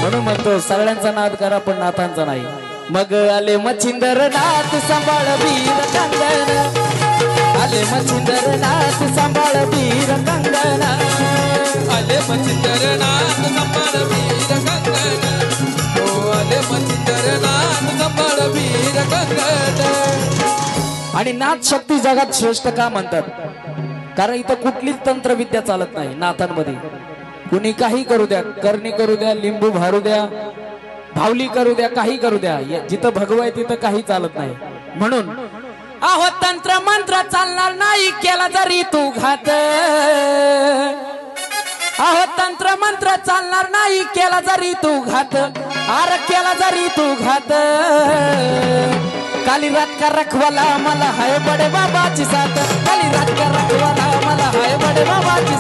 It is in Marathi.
म्हणून म्हणतो सगळ्यांचा नाद करा पण नाथांचा नाही। मग आले मच्छिंदर नाथ सांभाळ वीर कंगन, आले मच्छिंदर नाथ सांभाळ वीर कंगन, आले मच्छिंदर नाथ सांभाळ वीर कंगन, हो आले मच्छिंदर नाथ सांभाळ वीर कंगन। आणि नाथ शक्ती जगात श्रेष्ठ का म्हणतात? कारण इथं कुठलीच तंत्रविद्या चालत नाही नाथांमध्ये। कुणी काही करू द्या, करणी करू द्या, लिंबू भारू द्या, भावली करू द्या, काही करू द्या, जिथं भगवाय तिथं काही चालत नाही। म्हणून अहो तंत्र मंत्र चालणार नाही केला जरी तू घात, अहो तंत्र मंत्र चालणार नाही केला जरी तू घात, आर केला जरी तू घात। काली रात का रखवाला मला हाय बडे बाबाची साथ, काली रात का रखवाला मला हाय बडे बाबाची